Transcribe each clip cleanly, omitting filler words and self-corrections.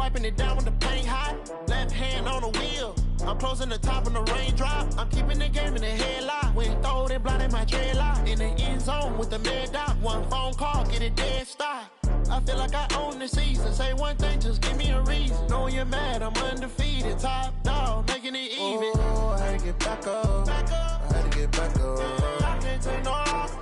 wiping it down with the paint hot. Left hand on the wheel. I'm closing the top on the raindrop. I'm keeping the game in the headlock. When throwed and blinded my dreadlock. In the end zone with the mad dot. One phone call, get it dead stop. I feel like I own the season. Say one thing, just give me a reason. Knowing you're mad, I'm undefeated. Top dog, making it even. Oh, I had to get back up. Back up. I had to get back up. I can't take no loss.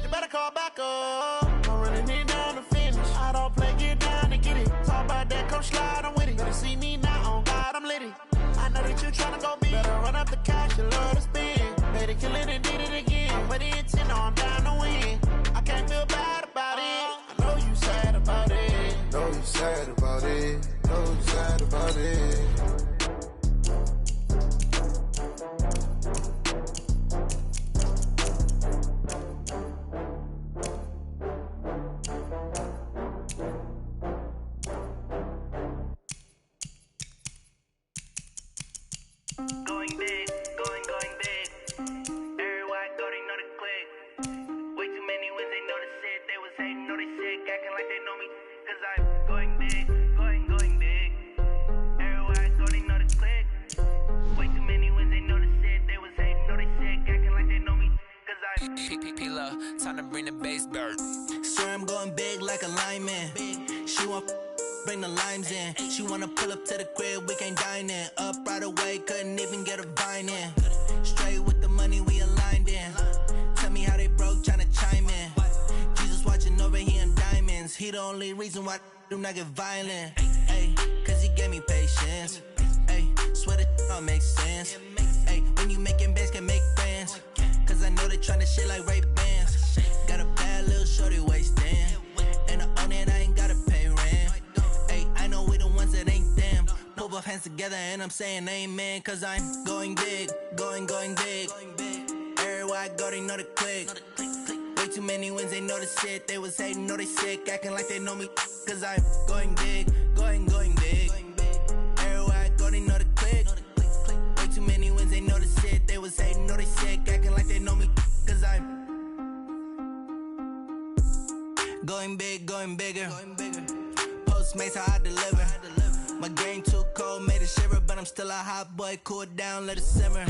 You better call back up. I'm running it down to finish. I don't play, get down to get it. Talk about that, come slide, I'm with it. Better see me now, on God, I'm litty. I know that you tryna go big. Better run up the cash, you love to spend. Made it, kill it, and did it again. But the intent, no, I'm down to win. I can't feel bad about it. I know you sad about it. Know you sad about it. Know you sad about it. Going big, going big. Everywhere I go, they know the click. Way too many wins, they know the shit. They was hating, know they sick, acting like they know me. Cause I'm going big, going big. Everywhere I go, they know the click. Way too many wins, they know the shit. They was hating, know they sick, acting like they know me. Cause I'm P-P-P-Lo, time to bring the bass bird. Swear I'm going big like a lineman. She want bring the limes in. She wanna pull up to the crib, we can't dine in. Up right away, couldn't even get a vine in. Straight with the money, we aligned in. Tell me how they broke, tryna chime in. Jesus watching over here in diamonds. He the only reason why I do not get violent. Ay, cause he gave me patience. Ay, swear that all makes sense. Ay, when you making bands, can make friends. Cause I know they tryna shit like Ray-Bans. Got a bad little shorty wasting. And I own it, I ain't gotta pay rent. I know we the ones that ain't them. Pull both hands together and I'm saying amen. Cause I'm going big, going big. Everywhere I go, they know the click. Way too many wins, they know the shit. They was hating, know they sick, acting like they know me. Cause I'm going big, going big. Everywhere I go, they know the click. Way too many wins, they know the shit. They was hating, know they sick, acting like they know me. Cause I'm going big, going bigger. Postmates, how I deliver. My game too cold, made it shiver. But I'm still a hot boy, cool it down, let it simmer.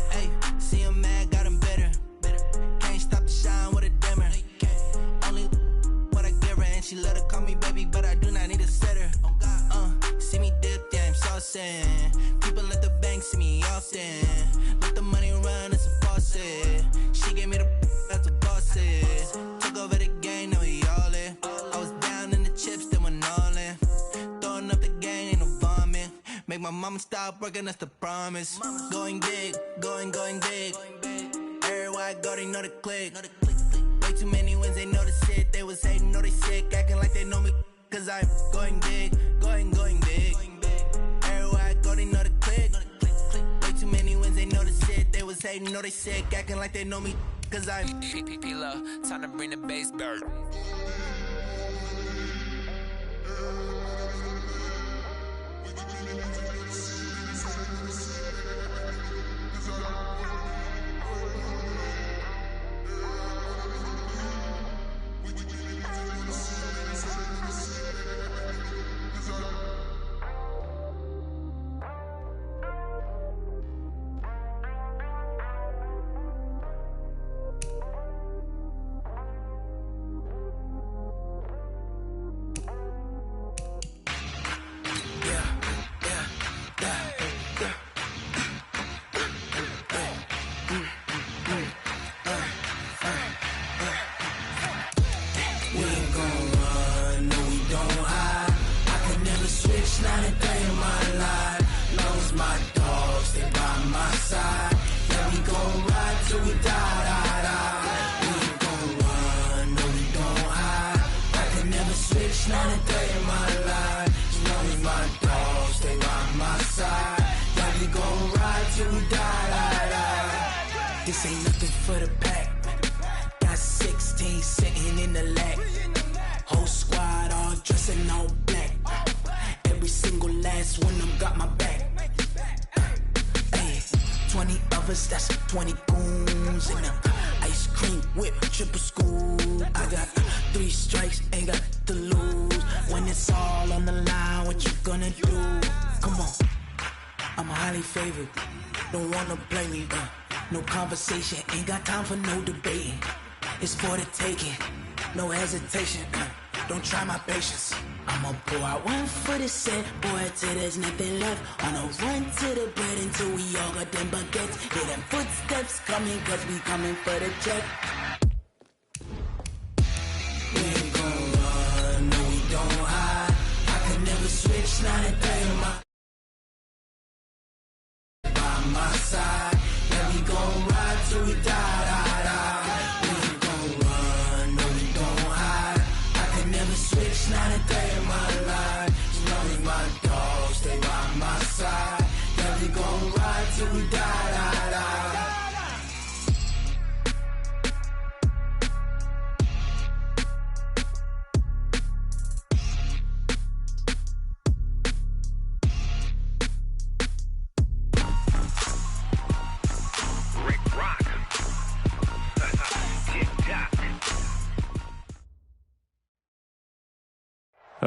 Hey, see him mad, got him bitter. Can't stop the shine with a dimmer. Only what I give her, and she let her call me baby, but I do not need a sitter. See me dip, yeah, I'm saucing. People at the bank see me often. Let the money run, it's a faucet. She gave me the that's a bosses. Took over the game, now we all in. I was down in the chips, then went all in. Throwing up the gang, ain't no vomit. Make my mama stop working, that's the promise. Going big, going big. Everywhere I go, they know the click. Way too many wins, they know the shit. They was hating, know they sick, acting like they know me. Cause I'm going big, going big. Everywhere I go, they know the click. Way too many wins, they know the shit. They was hating, know they sick, acting like they know me. Cause I'm P-P-P-Lo, time to bring the bass bird. This ain't nothing for the pack. Got 16 sitting in the lag. Whole squad all dressing all black. Every single last one of them got my back. Ay, 20 of us, that's 20 goons in them. Ice cream cream whip, triple school. I got 3 strikes, ain't got to lose. When it's all on the line, what you gonna do? Come on, I'm highly favored. Don't wanna play me, no conversation, ain't got time for no debating. It's for the taking, no hesitation, don't try my patience. I'ma pour out one for the set, boy, till there's nothing left. On a run to the bread until we all got them baguettes. Hear them footsteps coming, cause we coming for the check. We ain't gon' run, no we don't hide. I could never switch, not a day on my side. Yeah, we gon' ride till we die, die, die. We ain't gon' run, no we don't hide. I could never switch, not a day in my life. You know me, my dog, stay by my side. Yeah, we gon' ride till we die, die, die.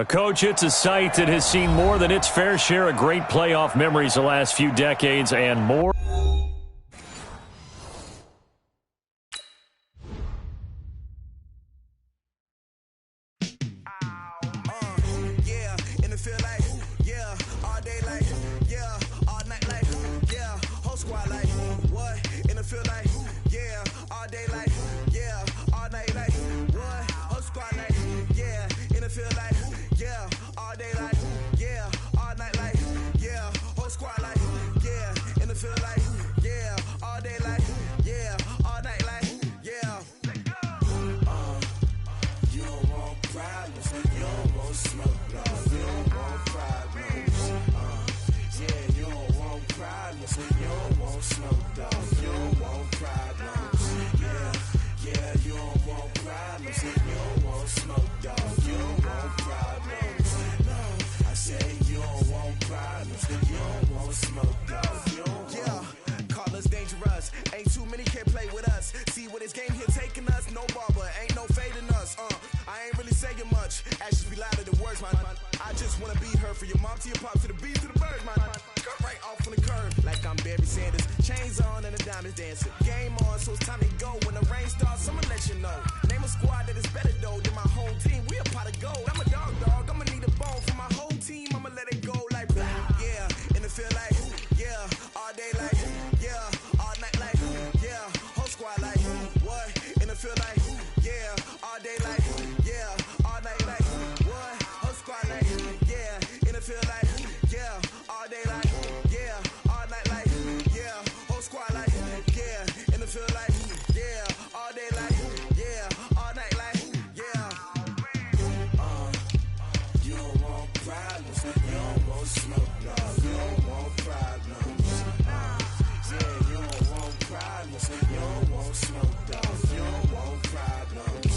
Coach, it's a site that has seen more than its fair share of great playoff memories the last few decades and more. Yeah, in the field like, yeah, all day like, yeah, all night like, yeah, whole squad like, what? In the field like, yeah, all day like, yeah, all night like, what? Whole squad like, yeah, in the field like, yeah, all day like, yeah, all night like, yeah, whole squad like, yeah, in the field like, yeah, all day like, yeah, all night like, yeah. You don't want problems, you don't want smoke, no, you don't want problems. Yeah, you don't want problems, you don't want smoke, dog, you don't want problems. Yeah, you don't want problems, you don't want smoke, dog, you don't want problems. No, I say you don't want problems, you don't want smoke, dog, you don't want. Yeah, call us dangerous, ain't too many can play with us. See what this game here taking us, no barber, ain't no fading us. I ain't really saying much, actions be louder than words, man. I just wanna be heard for your mom to your pop to the beat to the birds, man. Cut right off on the curve, like I'm Barry Sanders. Chains on and the diamonds dancing. Game on, so it's time to go. When the rain starts, I'ma let you know. Name a squad that is better though than my home team. We a pot of gold. I'm a dog, I'ma need a bone for my whole team. I'ma let it go like, yeah, in the field like, yeah, all day like, yeah, all night like, yeah, whole squad like, what? In the field like, yeah, all day like, yeah, all night like, what? Whole squad like, yeah, in the field like, yeah, all day like, yeah, all night like, yeah, whole squad like, yeah, in the field like, yeah, all day like, yeah, all night like, yeah. You don't want problems, you don't want smoke, no, you don't want problems. Yeah, you don't want problems, you don't want smoke, dog, you don't want problems.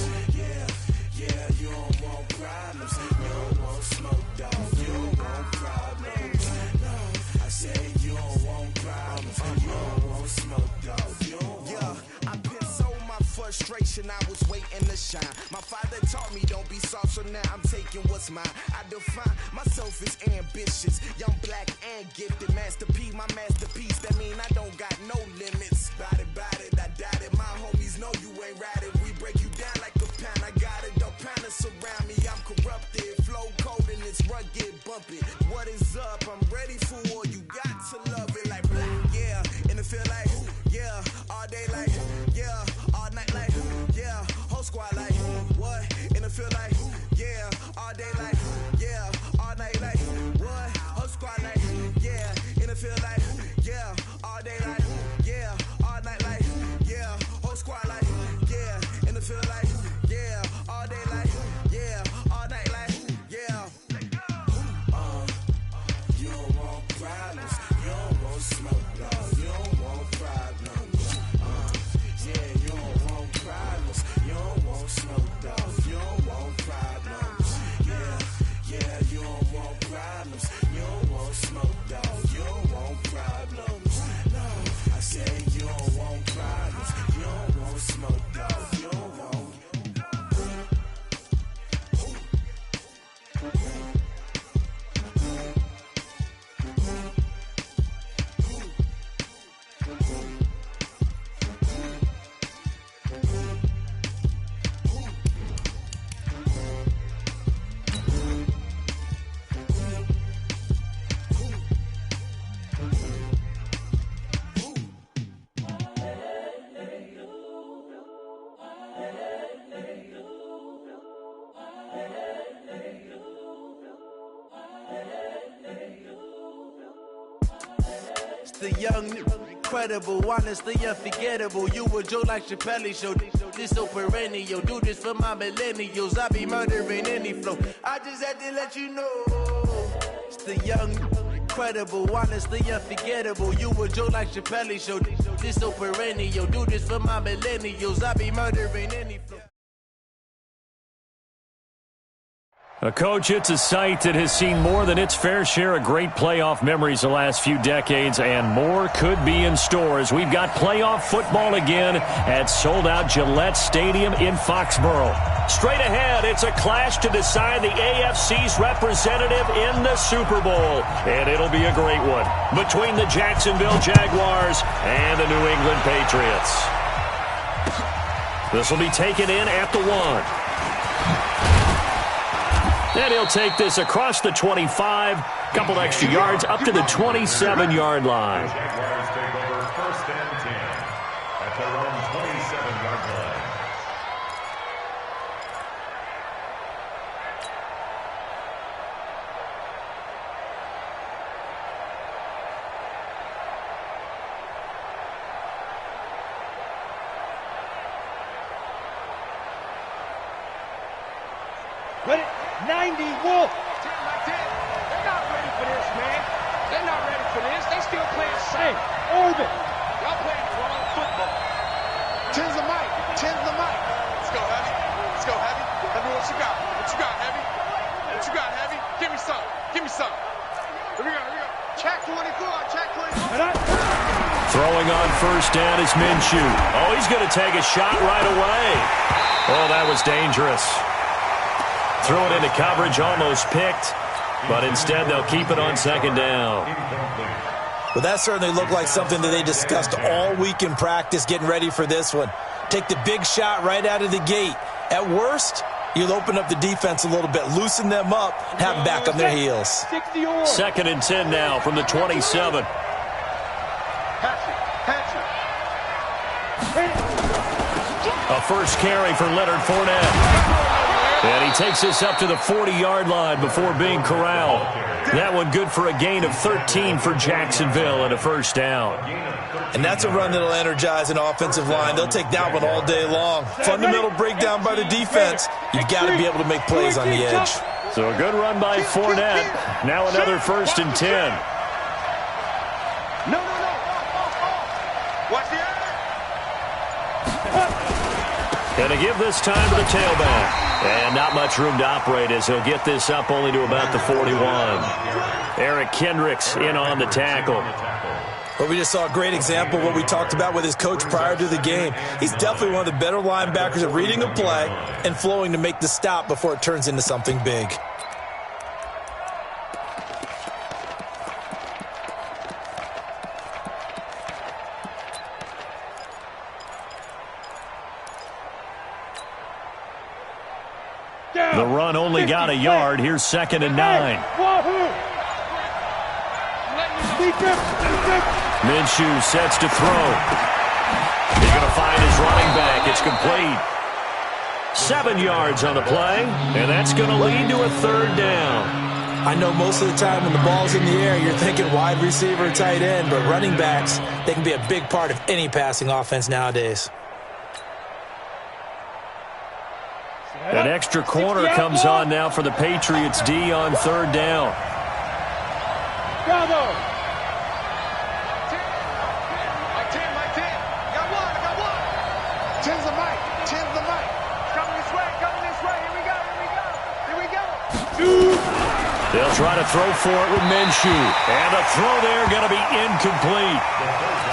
Yeah, you don't want problems, you don't want smoke, dog, you don't want problems. No, I say you don't want problems, you don't want smoke, dog, you don't want. Yeah, I been so my frustration, I was waiting to shine. My father taught me don't be soft, so now I'm taking what's mine. I define myself as ambitious, young, black, and gifted. Master P, my masterpiece, that mean I don't got no limits. Bout it, I doubt it. My homies know you ain't ratted. We break you down like a pound. I got it, don't pound us around me. I'm corrupted, flow cold and it's rugged, bumpy. What is up? I'm ready for war. You got to love it like black. Yeah, in the field like, yeah, all day like, yeah, all night like, yeah, whole squad like, what? In the field like, yeah, all day like, yeah, all night like, what? Whole squad like, yeah, in the field like, yeah, all day like, yeah, all night like, yeah, whole squad like, yeah, in the field like, yeah, all day like, yeah, all night like, yeah. You don't want problems. The young, incredible, honestly unforgettable. You a Joe like Chappelle show. This so perennial. Do this for my millennials. I be murdering any flow. I just had to let you know. It's the young, incredible, honestly unforgettable. You a Joe like Chappelle show. This so perennial. Do this for my millennials. I be murdering any flow. A coach, it's a site that has seen more than its fair share of great playoff memories the last few decades, and more could be in store as we've got playoff football again at sold-out Gillette Stadium in Foxborough. Straight ahead, it's a clash to decide the AFC's representative in the Super Bowl, and it'll be a great one between the Jacksonville Jaguars and the New England Patriots. This will be taken in at the 1. And he'll take this across the 25, couple extra yards up to the 27-yard line. Jaguars take over 1st and 10 at their own 27-yard line. Ready? 90 Wolf. 10 by 10. They're not ready for this, man. They're not ready for this. They still playing safe. Orbit. Y'all playing the wrong football. 10's the mic. 10's the mic. Let's go, Heavy. Let's go, Heavy. Heavy, what you got? What you got, Heavy? What you got, Heavy? Give me some. Give me some. Here we go. Here we go. Check 24. Check 24. Throwing on first down is Minshew. Oh, he's going to take a shot right away. Oh, that was dangerous. Threw it into coverage, almost picked, but instead they'll keep it on second down. Well, that certainly looked like something that they discussed all week in practice getting ready for this one. Take the big shot right out of the gate. At worst, you'll open up the defense a little bit, loosen them up, and have them back on their heels. 2nd and 10 now from the 27. A first carry for Leonard Fournette. And he takes this up to the 40-yard line before being corralled. That one good for a gain of 13 for Jacksonville and a first down. And that's a run that'll energize an offensive line. They'll take that one all day long. Fundamental breakdown by the defense. You've got to be able to make plays on the edge. So a good run by Fournette. Now another 1st and 10. No. Watch the And to give this time to the tailback. And not much room to operate as he'll get this up only to about the 41. Eric Kendricks in on the tackle. Well, we just saw a great example of what we talked about with his coach prior to the game. He's definitely one of the better linebackers at reading a play and flowing to make the stop before it turns into something big. The run only got a yard. Here's 2nd and 9. Minshew sets to throw. He's going to find his running back. It's complete. 7 yards on the play, and that's going to lead to a 3rd down. I know most of the time when the ball's in the air, you're thinking wide receiver, tight end, but running backs, they can be a big part of any passing offense nowadays. An extra corner comes on now for the Patriots D on 3rd down. Bravo! 10. Got one. 10's the mic. Coming this way. Here we go. They'll try to throw for it with Minshew. And the throw there going to be incomplete.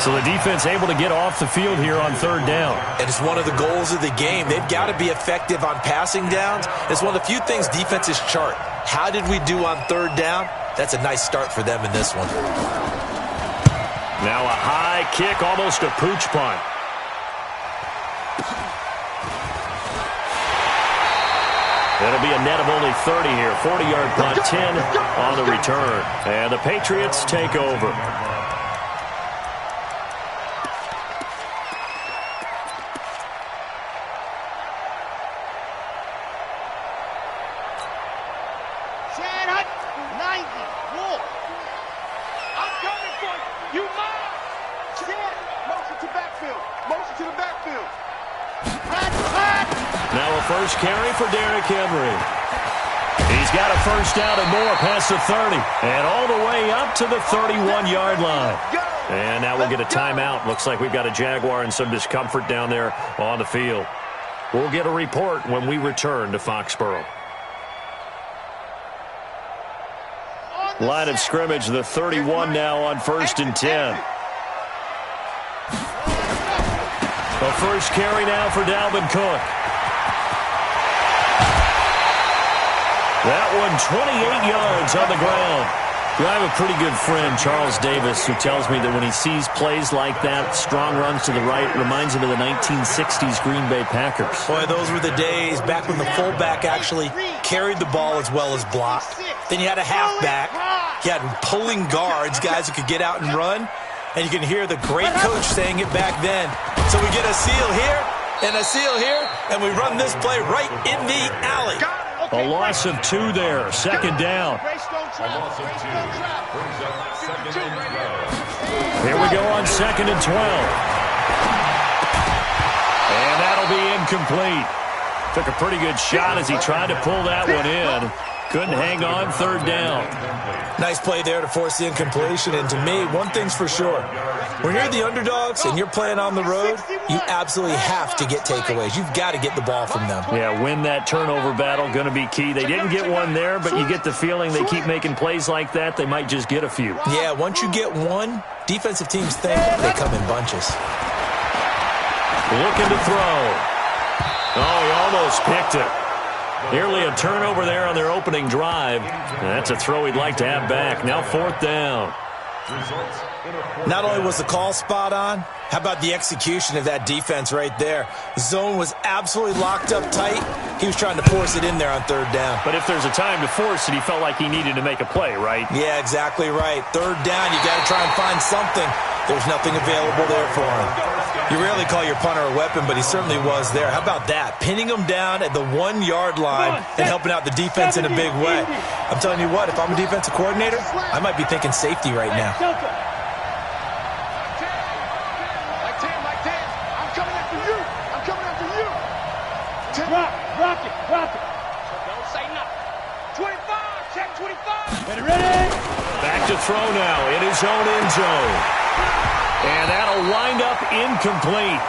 So the defense able to get off the field here on 3rd down. And it's one of the goals of the game. They've got to be effective on passing downs. It's one of the few things defenses chart. How did we do on 3rd down? That's a nice start for them in this one. Now a high kick, almost a pooch punt. That'll be a net of only 30 here. 40-yard punt, 10 on the return. And the Patriots take over. Chad Hutton, 90, Wolf. I'm coming for you. You mind? Now a first carry for Derrick Henry. He's got a first down and more past the 30. And all the way up to the 31-yard line. And now we'll get a timeout. Looks like we've got a Jaguar and some discomfort down there on the field. We'll get a report when we return to Foxborough. Line of scrimmage, the 31 now on 1st and 10. The first carry now for Dalvin Cook. That one 28 yards on the ground. I have a pretty good friend, Charles Davis, who tells me that when he sees plays like that, strong runs to the right, reminds him of the 1960s Green Bay Packers. Boy, those were the days back when the fullback actually carried the ball as well as blocked. Then you had a halfback. You had pulling guards, guys who could get out and run. And you can hear the great coach saying it back then. So we get a seal here and a seal here, and we run this play right in the alley. A loss of 2 there, 2nd down. Here we go on 2nd and 12. And that'll be incomplete. Took a pretty good shot as he tried to pull that one in. Couldn't hang on, 3rd down. Nice play there to force the incompletion. And to me, one thing's for sure. When you're the underdogs and you're playing on the road, you absolutely have to get takeaways. You've got to get the ball from them. Yeah, win that turnover battle, going to be key. They didn't get one there, but you get the feeling they keep making plays like that, they might just get a few. Yeah, once you get one, defensive teams think they come in bunches. Looking to throw. Oh, he almost picked it. Nearly a turnover there on their opening drive. That's a throw he'd like to have back. Now 4th down. Not only was the call spot on, how about the execution of that defense right there? The zone was absolutely locked up tight. He was trying to force it in there on 3rd down. But if there's a time to force it, he felt like he needed to make a play, right? Yeah, exactly right. 3rd down, you got to try and find something. There's nothing available there for him. You rarely call your punter a weapon, but he certainly was there. How about that? Pinning him down at the 1-yard line and helping out the defense in a big way. I'm telling you what, if I'm a defensive coordinator, I might be thinking safety right now. Drop it. Don't say nothing. 25, check 25. Ready? Back to throw now in his own end zone. And that'll wind up incomplete.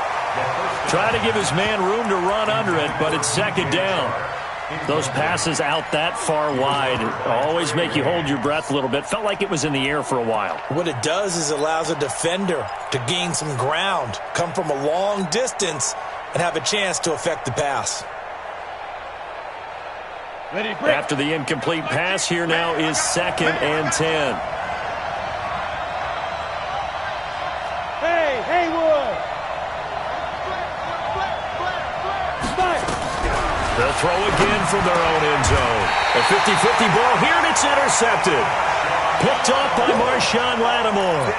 Try to give his man room to run under it, but it's 2nd down. Those passes out that far wide always make you hold your breath a little bit. Felt like it was in the air for a while. What it does is it allows a defender to gain some ground, come from a long distance, and have a chance to affect the pass. After the incomplete pass, here now is 2nd and 10. Hey, Haywood! The throw again from their own end zone. A 50-50 ball here, and it's intercepted. Picked off by Marshawn Lattimore.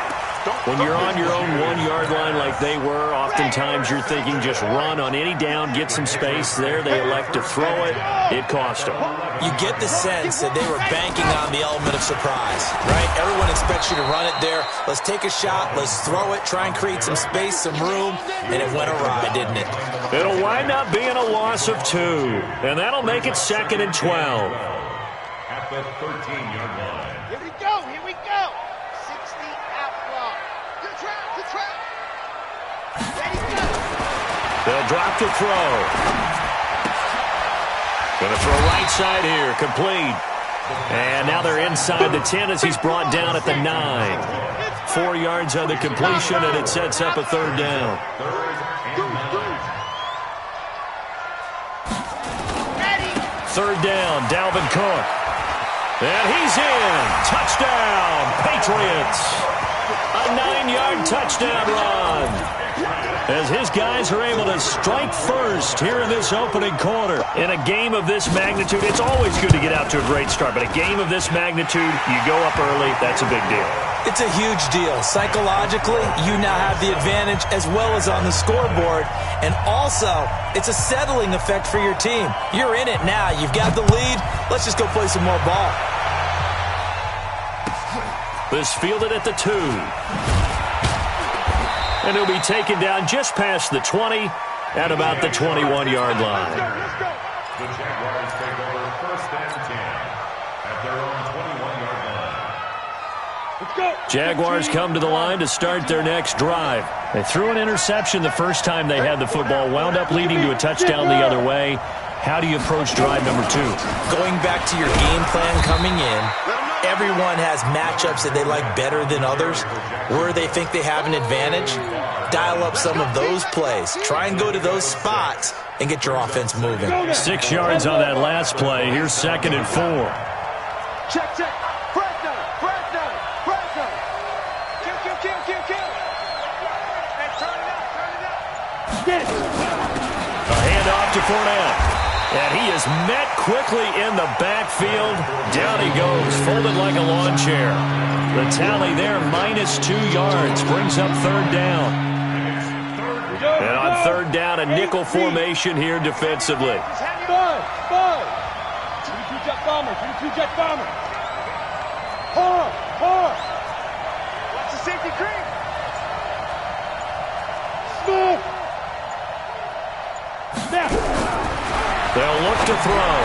When you're on your own 1-yard line like they were, oftentimes you're thinking just run on any down, get some space. There they elect to throw it. It cost them. You get the sense that they were banking on the element of surprise, right? Everyone expects you to run it there. Let's take a shot. Let's throw it. Try and create some space, some room. And it went awry, didn't it? It'll wind up being a loss of 2. And that'll make it 2nd and 12. At the 13-yard line. Here we go. 60 out block. Good trap. Ready, go. They'll drop the throw. Going to throw right side here, complete. And now they're inside the 10 as he's brought down at the 9. 4 yards on the completion, and it sets up a 3rd down. 3rd down, Dalvin Cook. And he's in. Touchdown, Patriots. A 9-yard touchdown run. As his guys are able to strike first here in this opening quarter. In a game of this magnitude, it's always good to get out to a great start, but a game of this magnitude, you go up early, that's a big deal. It's a huge deal. Psychologically, you now have the advantage as well as on the scoreboard. And also, it's a settling effect for your team. You're in it now. You've got the lead. Let's just go play some more ball. This fielded at the 2. And he'll be taken down just past the 20. at about the 21-yard line. The Jaguars take over 1st and 10 at their own 21-yard line. Jaguars come to the line to start their next drive. They threw an interception the first time they had the football, wound up leading to a touchdown the other way. How do you approach drive number 2? Going back to your game plan coming in, everyone has matchups that they like better than others. Where they think they have an advantage, dial up some of those plays. Try and go to those spots and get your offense moving. 6 yards on that last play. Here's 2nd and 4. Check. Fresno. Kill. And turn it up. Get it. A handoff to Fournette. And he is met quickly in the backfield. Down he goes, folded like a lawn chair. The tally there, -2 yards, brings up 3rd down. And on 3rd down, a nickel formation here defensively. Five. 22-jet bomber. Hard. Watch the safety creep. Smith. Snap. They'll look to throw.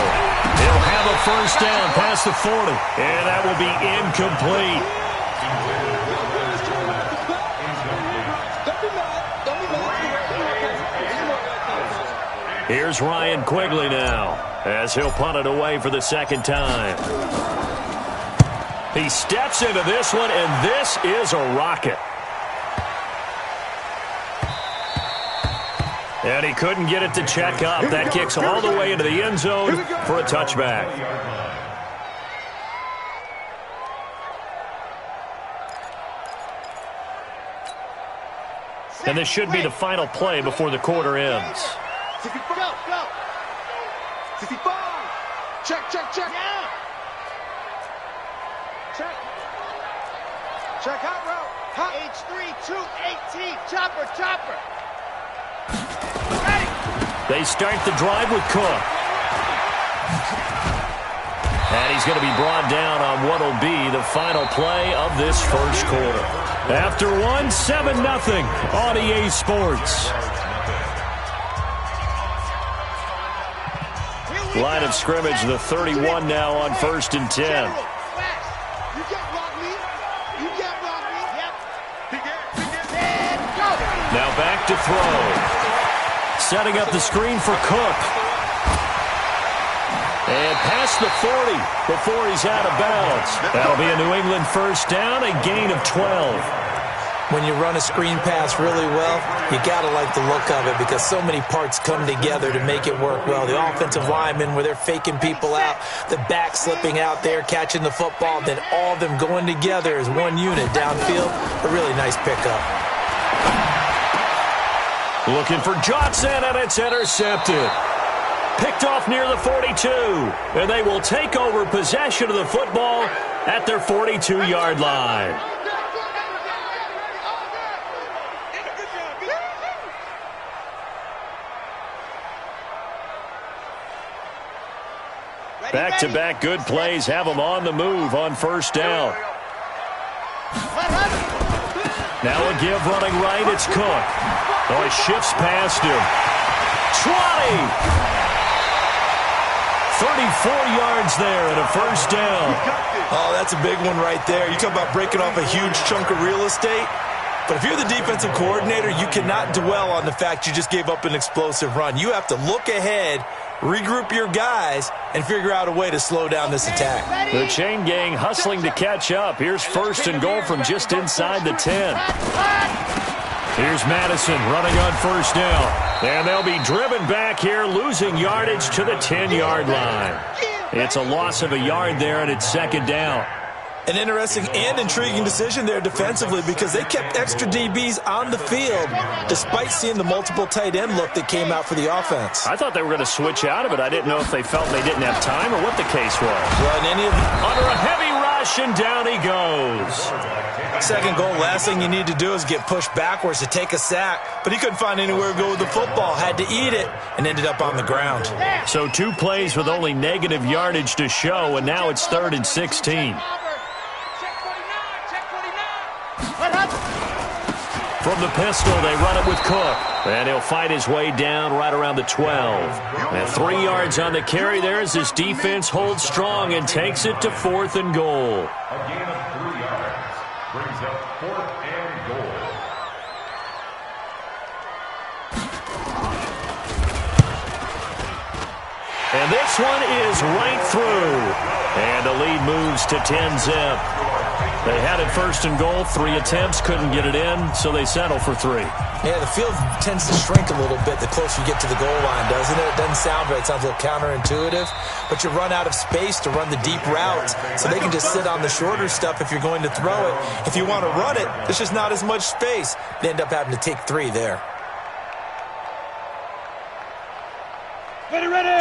He'll have a 1st down past the 40. And that will be incomplete. Here's Ryan Quigley now as he'll punt it away for the 2nd time. He steps into this one, and this is a rocket. And he couldn't get it to check up. That kicks all the way into the end zone for a touchback. And this should be the final play before the quarter ends. 65. Go. 65. Check. Yeah. Check hot route. H3 218. Chopper. Ready. They start the drive with Cook. And he's going to be brought down on what will be the final play of this first quarter. After 7-0 on EA Sports. Line of scrimmage, the 31 now on 1st and 10. Now back to throw. Setting up the screen for Cook. And past the 40 before he's out of bounds. That'll be a New England 1st down, a gain of 12. When you run a screen pass really well, you got to like the look of it because so many parts come together to make it work well. The offensive linemen, where they're faking people out, the back slipping out there, catching the football, then all of them going together as one unit downfield. A really nice pickup. Looking for Johnson, and it's intercepted. Picked off near the 42, and they will take over possession of the football at their 42-yard line. Back-to-back good plays have them on the move on 1st down. Now a give running right, it's Cook. Oh, he shifts past him. 20! 34 yards there and a 1st down. Oh, that's a big one right there. You talk about breaking off a huge chunk of real estate. But if you're the defensive coordinator, you cannot dwell on the fact you just gave up an explosive run. You have to look ahead, regroup your guys, and figure out a way to slow down this attack. The chain gang hustling to catch up. Here's 1st and goal from just inside the 10. Here's Madison running on 1st down. And they'll be driven back here, losing yardage to the 10-yard line. It's a loss of a yard there, and it's 2nd down. An interesting and intriguing decision there defensively because they kept extra DBs on the field despite seeing the multiple tight end look that came out for the offense. I thought they were going to switch out of it. I didn't know if they felt they didn't have time or what the case was. Well, in any of under a heavy rush, and down he goes. 2nd goal, last thing you need to do is get pushed backwards to take a sack. But he couldn't find anywhere to go with the football. Had to eat it and ended up on the ground. So 2 plays with only negative yardage to show, and now it's 3rd and 16. From the pistol, they run it with Cook. And he'll fight his way down right around the 12. And 3 yards on the carry there as this defense holds strong and takes it to 4th and goal. A gain of 3 yards brings up 4th and goal. And this one is right through. And the lead moves to 10-zip. They had it 1st and goal, 3 attempts, couldn't get it in, so they settle for 3. Yeah, the field tends to shrink a little bit the closer you get to the goal line, doesn't it? It doesn't sound right. It sounds a little counterintuitive. But you run out of space to run the deep routes, so they can just sit on the shorter stuff if you're going to throw it. If you want to run it, there's just not as much space. They end up having to take 3 there.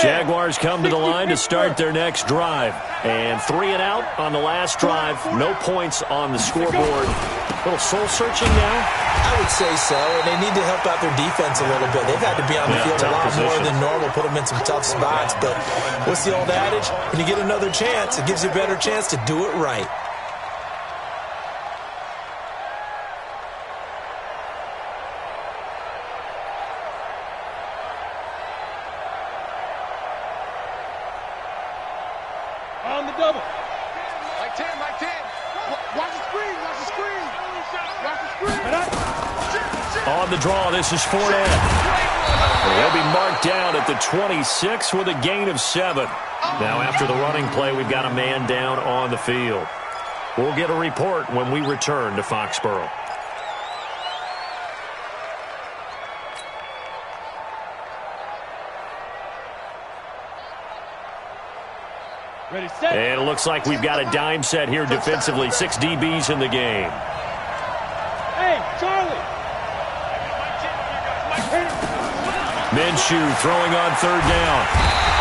Jaguars come to the line to start their next drive. And 3 and out on the last drive. No points on the scoreboard. A little soul-searching now? I would say so, and they need to help out their defense a little bit. They've had to be on the field a lot more than normal, put them in some tough spots. But what's the old adage? When you get another chance, it gives you a better chance to do it right. On the double. Like 10, like 10. Watch the screen, watch the screen. Watch the screen. On the draw, this is Fournette. He'll be marked down at the 26 with a gain of 7. Now after the running play, we've got a man down on the field. We'll get a report when we return to Foxborough. Ready, set. And it looks like we've got a dime set here defensively. 6 DBs in the game. Hey, Charlie. Minshew throwing on 3rd down.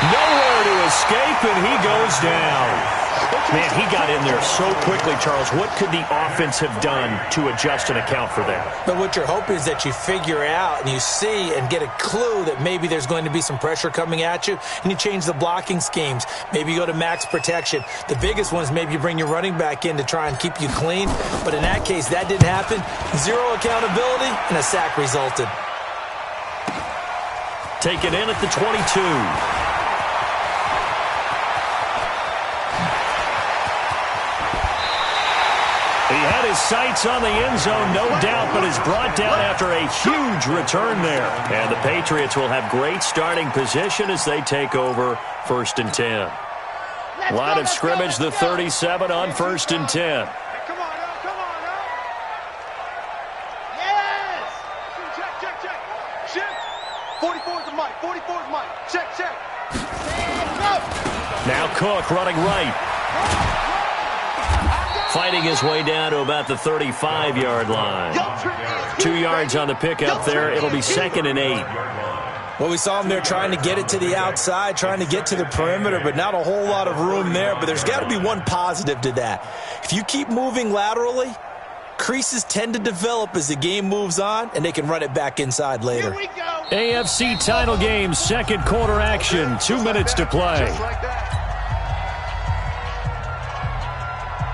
Nowhere to escape, and he goes down. Man, he got in there so quickly, Charles. What could the offense have done to adjust and account for that? But what you're hoping is that you figure out and you see and get a clue that maybe there's going to be some pressure coming at you, and you change the blocking schemes. Maybe you go to max protection. The biggest one is maybe you bring your running back in to try and keep you clean. But in that case, that didn't happen. 0 accountability, and a sack resulted. Taken in at the 22. He had his sights on the end zone, no doubt, but is brought down after a huge return there. And the Patriots will have great starting position as they take over 1st and 10. Line of scrimmage, the 37 on 1st and 10. Come on, come on, Yes! Check. Shift. 44 is the mic, 44 is the mic. Check. Now Cook running right. Fighting his way down to about the 35-yard line. 2 yards on the pickup there. It'll be 2nd and 8. Well, we saw him there trying to get it to the outside, trying to get to the perimeter, but not a whole lot of room there. But there's got to be one positive to that. If you keep moving laterally, creases tend to develop as the game moves on, and they can run it back inside later. AFC title game, 2nd quarter action. 2 minutes to play.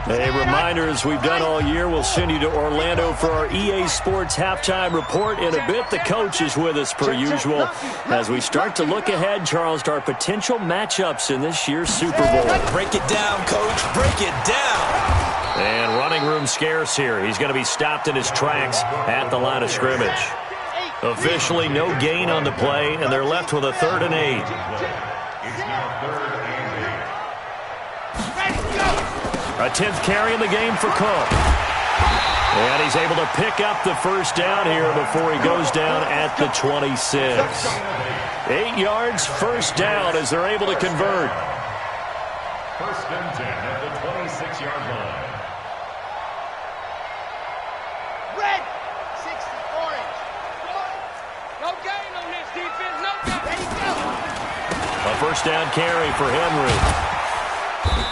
A reminder, as we've done all year, we'll send you to Orlando for our EA Sports halftime report. In a bit, the coach is with us per usual as we start to look ahead, Charles, to our potential matchups in this year's Super Bowl. Break it down, coach. Break it down. And running room scarce here. He's going to be stopped in his tracks at the line of scrimmage. Officially no gain on the play, and they're left with a 3rd and 8. It's now 3rd and 8. A 10th carry in the game for Cook. And he's able to pick up the 1st down here before he goes down at the 26. 8 yards, 1st down as they're able to convert. 1st and 10 at the 26-yard line. Red, 60 orange. No gain on this defense, no gain. Ready, go. A 1st down carry for Henry.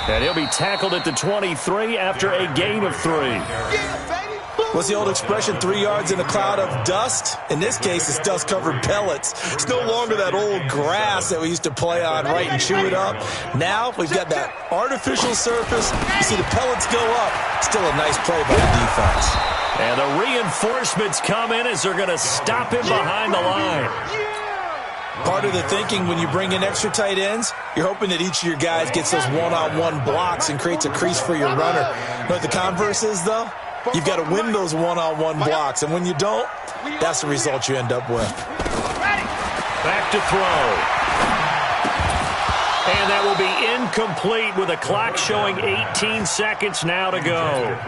And he'll be tackled at the 23 after a gain of 3. Yeah, baby. What's the old expression, 3 yards in a cloud of dust? In this case, it's dust-covered pellets. It's no longer that old grass that we used to play on, right, and chew it up. Now we've got that artificial surface. You see the pellets go up. Still a nice play by the defense. And the reinforcements come in as they're going to stop him behind the line. Part of the thinking when you bring in extra tight ends, you're hoping that each of your guys gets those one-on-one blocks and creates a crease for your runner. You know what the converse is, though? You've got to win those one-on-one blocks, and when you don't, that's the result you end up with. Back to throw. And that will be incomplete with a clock showing 18 seconds now to go.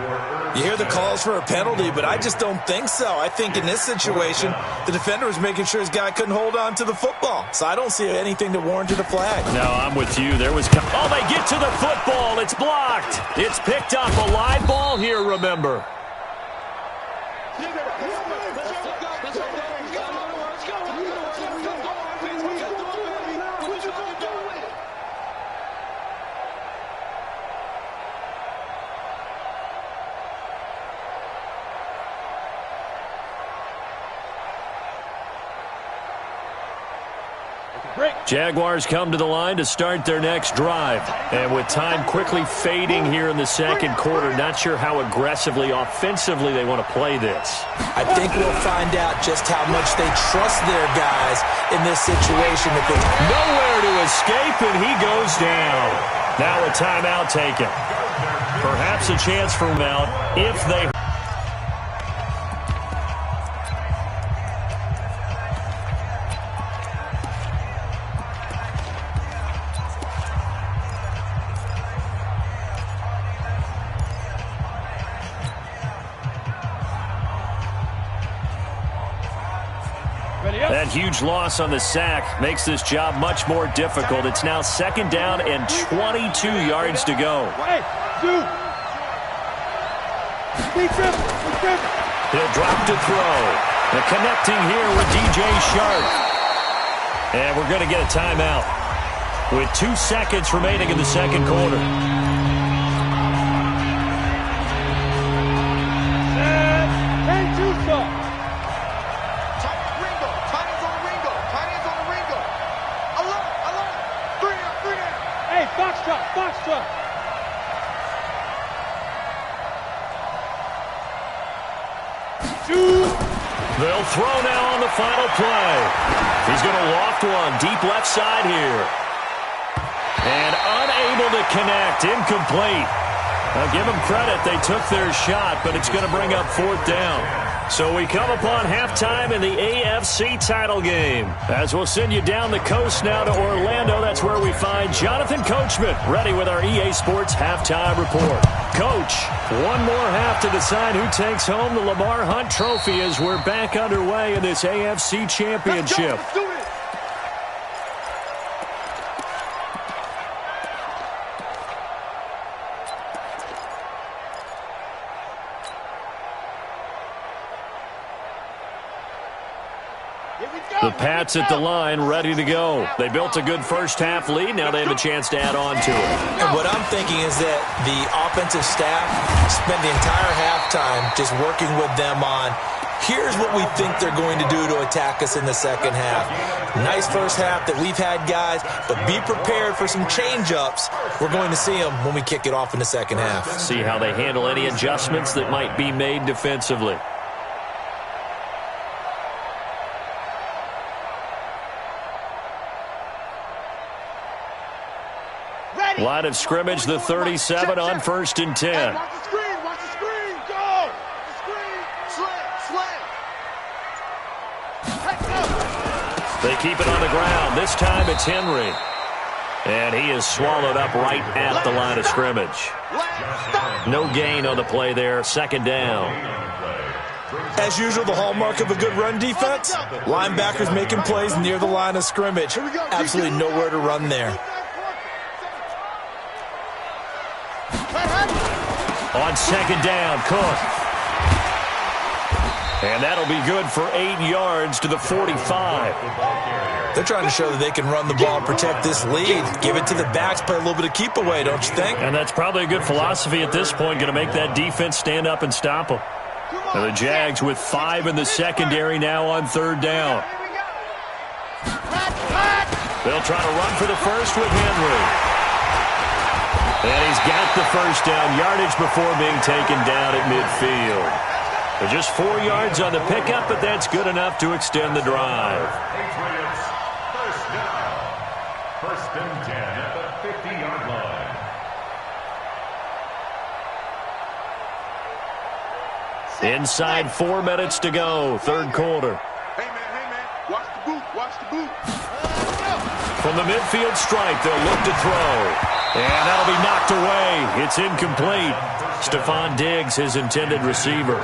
You hear the calls for a penalty, but I just don't think so. I think in this situation, the defender was making sure his guy couldn't hold on to the football. So I don't see anything to warrant a flag. No, I'm with you. There was... Oh, they get to the football. It's blocked. It's picked up. A live ball here, remember. Jaguars come to the line to start their next drive. And with time quickly fading here in the second quarter, not sure how aggressively, offensively they want to play this. I think we'll find out just how much they trust their guys in this situation. Nowhere to escape, and he goes down. Now a timeout taken. Perhaps a chance for him out if they... That huge loss on the sack makes this job much more difficult. It's now second down and 22 yards to go. He'll drop to throw. The connecting here with DJ Sharp. And we're going to get a timeout with 2 seconds remaining in the second quarter. They'll throw now on the final play. He's going to loft one deep left side here. And unable to connect. Incomplete. I'll give them credit. They took their shot, but it's going to bring up fourth down. So we come upon halftime in the AFC title game. As we'll send you down the coast now to Orlando, that's where we find Jonathan Coachman ready with our EA Sports halftime report. Coach, one more half to decide who takes home the Lamar Hunt Trophy as we're back underway in this AFC Championship. Let's do it. The Pats at the line, ready to go. They built a good first-half lead. Now they have a chance to add on to it. And what I'm thinking is that the offensive staff spent the entire halftime just working with them on, here's what we think they're going to do to attack us in the second half. Nice first half that we've had, guys, but be prepared for some change-ups. We're going to see them when we kick it off in the second half. See how they handle any adjustments that might be made defensively. Line of scrimmage, the 37 on 1st and 10. Hey, watch the screen, go! The screen, slant. They keep it on the ground. This time it's Henry. And he is swallowed up right at the line of scrimmage. No gain on the play there, second down. As usual, the hallmark of a good run defense, linebackers making plays near the line of scrimmage. Absolutely nowhere to run there. On second down, Cook. And that'll be good for 8 yards to the 45. They're trying to show that they can run the ball and protect this lead. Give it to the backs, play a little bit of keep away, don't you think? And that's probably a good philosophy at this point, going to make that defense stand up and stop them. And the Jags with 5 in the secondary now on 3rd down. They'll try to run for the first with Henry. And he's got the first down yardage before being taken down at midfield. They're just 4 yards on the pickup, but that's good enough to extend the drive. Patriots, first down. 1st and 10 at the 50-yard line. Inside 4 minutes to go, 3rd quarter. Hey, man, watch the boot, watch the boot. From the midfield stripe, they'll look to throw. And that'll be knocked away. It's incomplete. Stephon Diggs, his intended receiver.